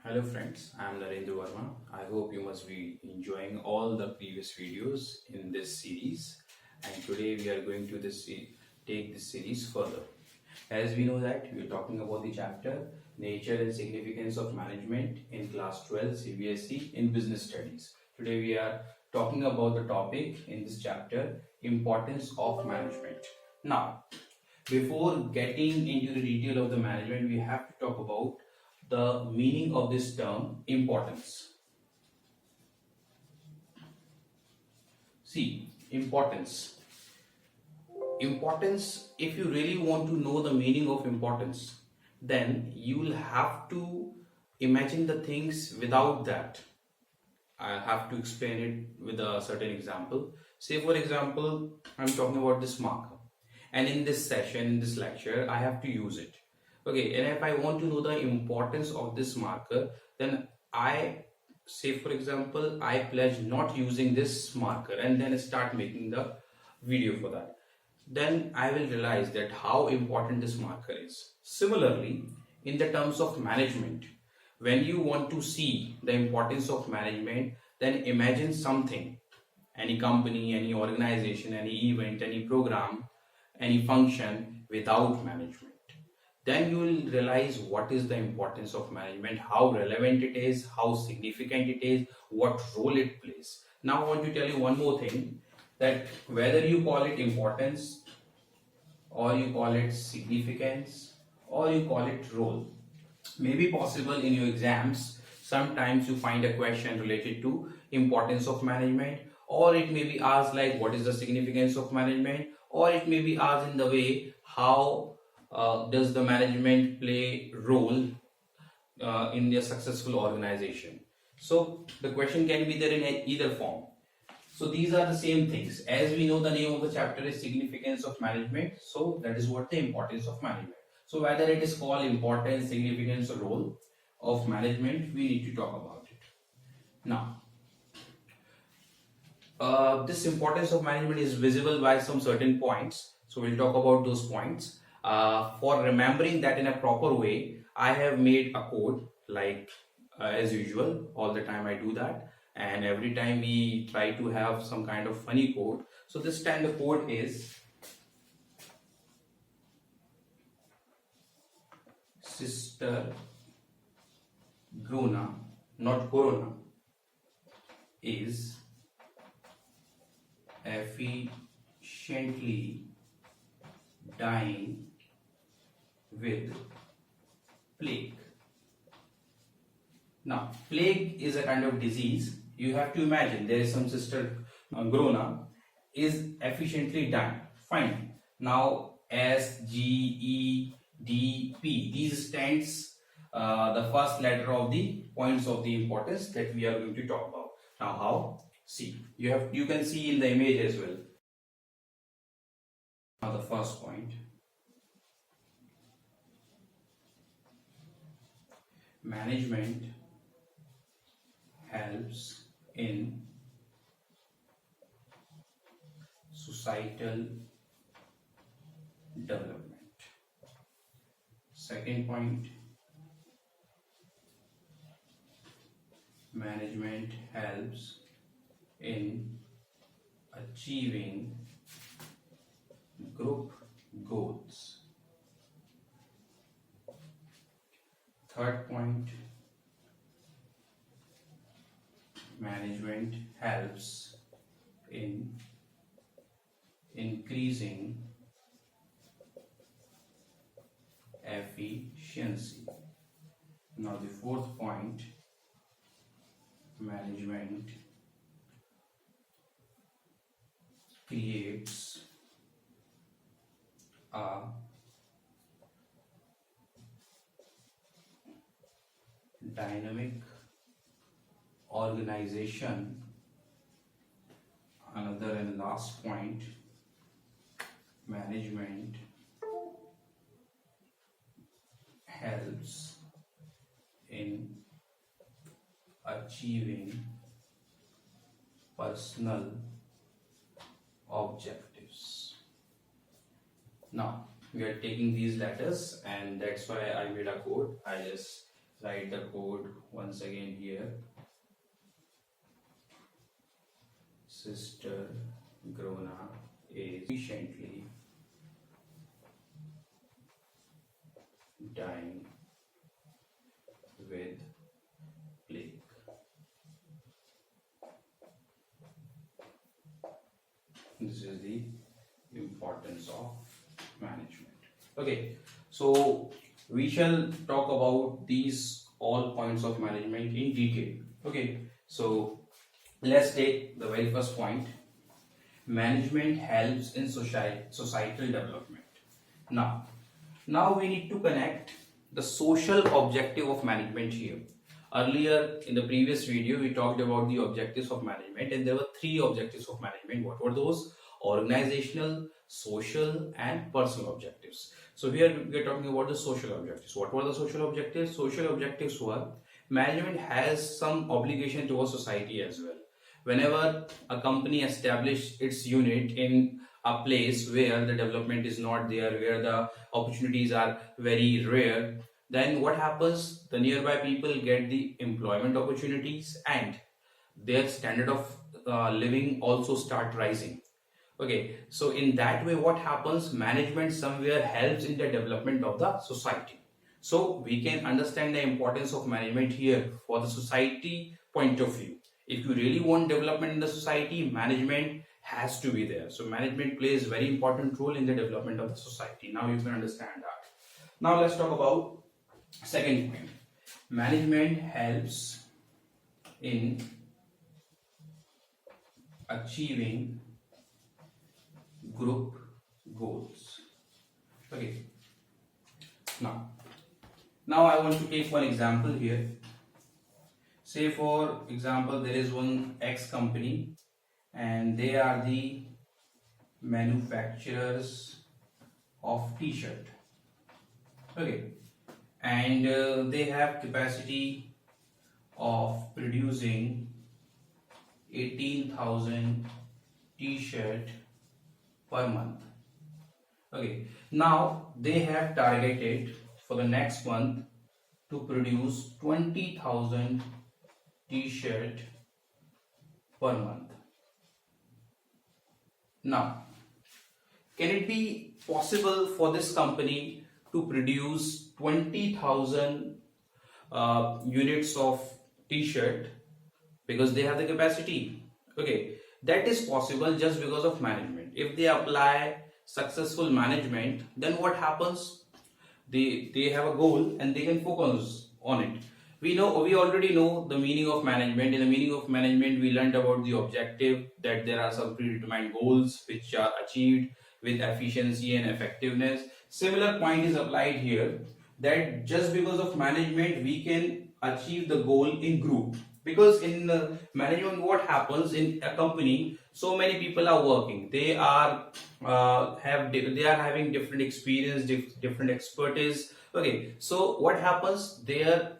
Hello friends, I am Narendra Verma. I hope you must be enjoying all the previous videos in this series, and today we are going to take this series further. As we know that we are talking about the chapter Nature and Significance of Management in class 12 CBSE in Business Studies. Today we are talking about the topic in this chapter Importance of Management. Now, before getting into the detail of the management, we have to talk about the meaning of this term importance. See, importance. Importance, if you really want to know the meaning of importance, then you will have to imagine the things without that. I have to explain it with a certain example. Say, for example, I'm talking about this marker, and in this session, in this lecture, I have to use it. Okay, and if I want to know the importance of this marker, then I say, for example, I pledge not using this marker and then start making the video for that. Then I will realize that how important this marker is. Similarly, in the terms of management, when you want to see the importance of management, then imagine something, any company, any organization, any event, any program, any function without management. Then you will realize what is the importance of management, how relevant it is, how significant it is, what role it plays. Now I want to tell you one more thing, that whether you call it importance or you call it significance or you call it role, may be possible in your exams. Sometimes you find a question related to importance of management, or it may be asked like what is the significance of management, or it may be asked in the way how does the management play role in their successful organization. So the question can be there in either form. So these are the same things. As we know, the name of the chapter is significance of management. So that is what the importance of management. So whether it is called importance, significance, or role of management, we need to talk about it. Now, this importance of management is visible by some certain points. So we'll talk about those points. For remembering that in a proper way, I have made a code like as usual. All the time I do that, and every time we try to have some kind of funny code. So this time the code is Sister Grona, not Corona, is efficiently dying with plague. Now, plague is a kind of disease. You have to imagine there is some sister Grona is efficiently dying. Fine. Now, SGEDP, these stands the first letter of the points of the importance that we are going to talk about. Now, how? See, you can see in the image as well. Now, the first point. Management helps in societal development. Second point, management helps in achieving group goals. Third point, management helps in increasing efficiency. Now the fourth point, management creates a dynamic organization. Another and last point, management helps in achieving personal objectives. Now we are taking these letters, and that's why I made a code. I just write the code once again here. Sister Grona is efficiently dying with plague. This is the importance of management. Okay, so we shall talk about these all points of management in detail. Okay, so let's take the very first point. Management helps in societal development. Now we need to connect the social objective of management here. Earlier in the previous video, we talked about the objectives of management, and there were three objectives of management. What were those? Organizational, social, and personal objectives. So here we are talking about the social objectives. What were the social objectives? Social objectives were management has some obligation towards society as well. Whenever a company establishes its unit in a place where the development is not there, where the opportunities are very rare, then what happens? The nearby people get the employment opportunities and their standard of living also start rising. Okay, so in that way, what happens? Management somewhere helps in the development of the society. So we can understand the importance of management here for the society point of view. If you really want development in the society, management has to be there. So management plays very important role in the development of the society. Now you can understand that. Now let's talk about second point. Management helps in achieving group goals. Okay. Now I want to take one example here. Say for example, there is one X company and they are the manufacturers of t-shirt. Okay, and they have capacity of producing 18,000 t-shirt per month. Okay, now they have targeted for the next month to produce 20,000 t-shirt per month. Now, can it be possible for this company to produce 20,000 units of t-shirt because they have the capacity? Okay, that is possible just because of management. If they apply successful management, then what happens? They have a goal and they can focus on it. We already know the meaning of management. In the meaning of management, we learned about the objective, that there are some predetermined goals which are achieved with efficiency and effectiveness. Similar point is applied here, that just because of management we can achieve the goal in group. Because in management, what happens in a company, so many people are working. They are having different experience, different expertise. Okay, so what happens? Their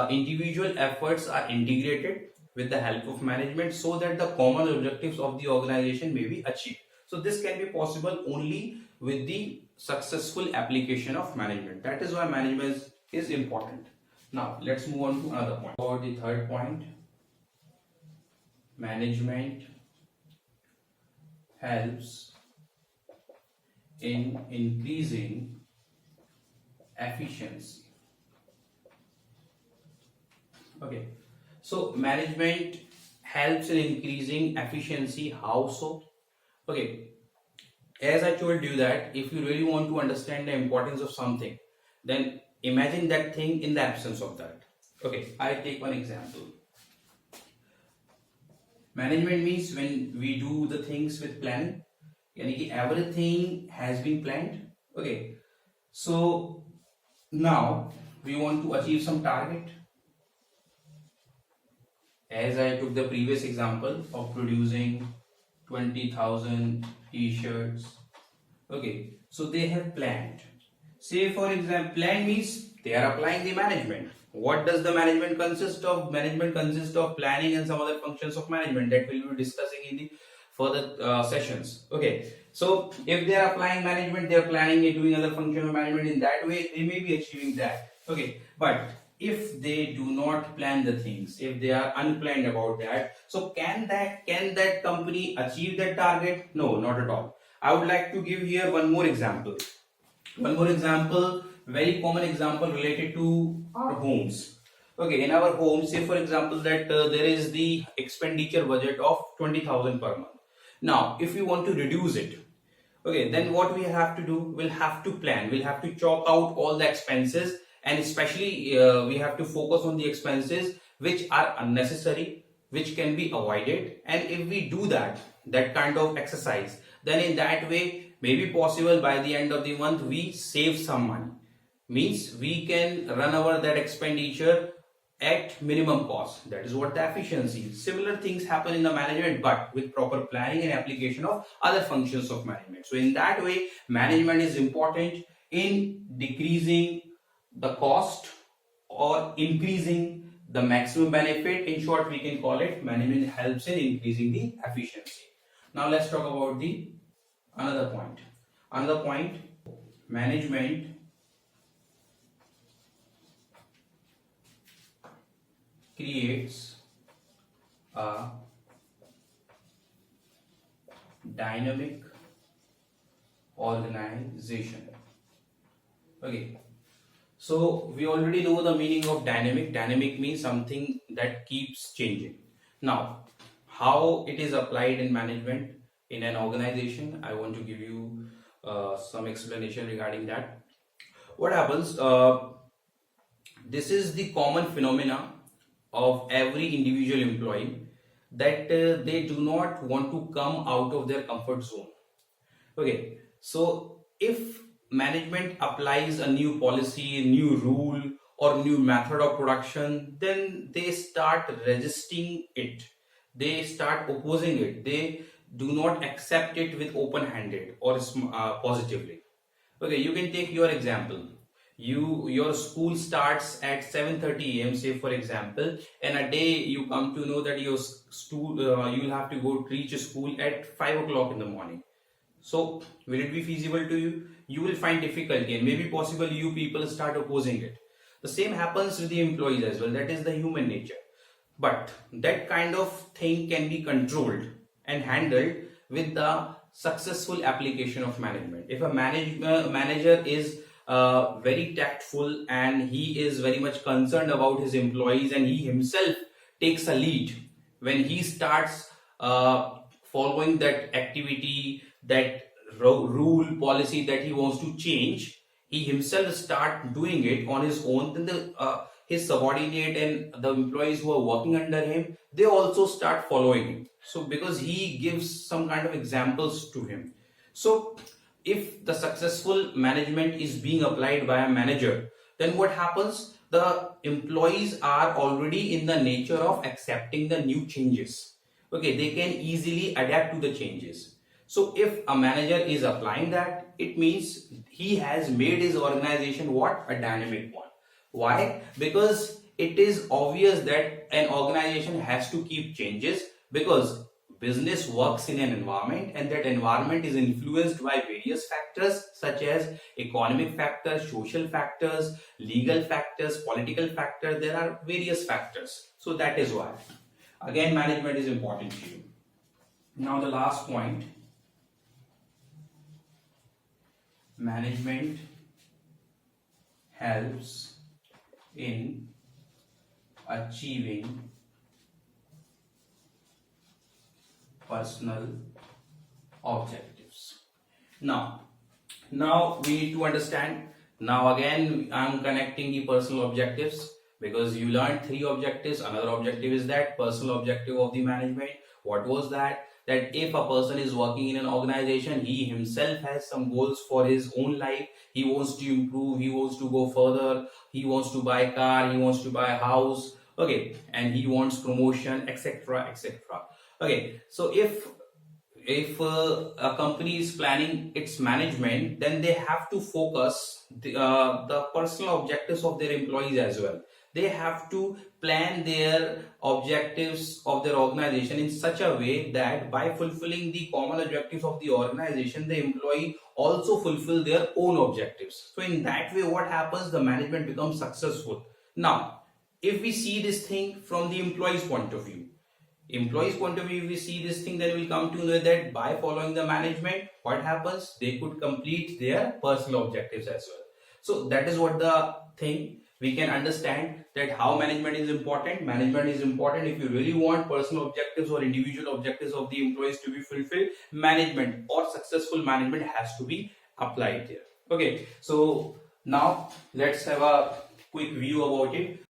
individual efforts are integrated with the help of management so that the common objectives of the organization may be achieved. So this can be possible only with the successful application of management. That is why management is important. Now let's move on to another point. For the third point, management helps in increasing efficiency. Okay, so management helps in increasing efficiency. How so? Okay, as I told you that if you really want to understand the importance of something, then imagine that thing in the absence of that. Okay, I take one example. Management means when we do the things with planning, yani everything has been planned. Okay, so now we want to achieve some target. As I took the previous example of producing 20,000 t-shirts. Okay, so they have planned. Say for example, plan means they are applying the management. What does the management consist of? Management consists of planning and some other functions of management that we will be discussing in the further sessions. Okay, so if they are applying management, they are planning and doing other function of management. In that way, they may be achieving that. Okay, but if they do not plan the things, if they are unplanned about that, so can that company achieve that target? No, not at all. I would like to give here one more example. One more example, very common example related to our homes. Okay, in our homes, say for example that there is the expenditure budget of 20,000 per month. Now, if we want to reduce it, okay, then what we have to do, we'll have to plan, we'll have to chalk out all the expenses, and especially we have to focus on the expenses which are unnecessary, which can be avoided. And if we do that kind of exercise, then in that way maybe possible by the end of the month we save some money, means we can run over that expenditure at minimum cost. That is what the efficiency is. Similar things happen in the management, but with proper planning and application of other functions of management. So in that way, management is important in decreasing the cost or increasing the maximum benefit. In short, we can call it management helps in increasing the efficiency. Now let's talk about the another point. Another point, management creates a dynamic organization. Okay, so we already know the meaning of dynamic. Dynamic means something that keeps changing. Now, how it is applied in management in an organization, I want to give you some explanation regarding that. What happens? This is the common phenomena of every individual employee, that they do not want to come out of their comfort zone. Okay, so if management applies a new policy, new rule, or new method of production, then they start resisting it, they start opposing it, they do not accept it with open handed or positively. Okay, you can take your example. Your school starts at 7:30 a.m. say for example, and a day you come to know that your school you'll have to go reach a school at 5 o'clock in the morning. So will it be feasible to you? You will find difficulty, and maybe possible you people start opposing it. The same happens with the employees as well. That is the human nature. But that kind of thing can be controlled and handled with the successful application of management. If a manager is very tactful and he is very much concerned about his employees, and he himself takes a lead when he starts following that activity, that rule policy that he wants to change, he himself start doing it on his own, then his subordinate and the employees who are working under him, they also start following him. So because he gives some kind of examples to him. So if the successful management is being applied by a manager, then what happens? The employees are already in the nature of accepting the new changes. Okay, they can easily adapt to the changes. So if a manager is applying that, it means he has made his organization what? A dynamic one. Why? Because it is obvious that an organization has to keep changes, because business works in an environment, and that environment is influenced by various factors such as economic factors, social factors, legal factors, political factors. There are various factors. So that is why. Again, management is important to you. Now the last point. Management helps in achieving personal objectives. Now we need to understand. Now again, I'm connecting the personal objectives, because you learned 3 objectives. Another objective is that personal objective of the management. What was that? That if a person is working in an organization, he himself has some goals for his own life. He wants to improve, he wants to go further, he wants to buy a car, he wants to buy a house, okay, and he wants promotion, etc., etc. Okay, so if a company is planning its management, then they have to focus the personal objectives of their employees as well. They have to plan their objectives of their organization in such a way that by fulfilling the common objectives of the organization, the employee also fulfill their own objectives. So in that way, what happens? The management becomes successful. Now, if we see this thing from the employee's point of view, if we see this thing, then we'll come to know that by following the management, what happens? They could complete their personal objectives as well. So that is what the thing we can understand, that how management is important. Management is important. If you really want personal objectives or individual objectives of the employees to be fulfilled, management or successful management has to be applied there. Okay, so now let's have a quick view about it.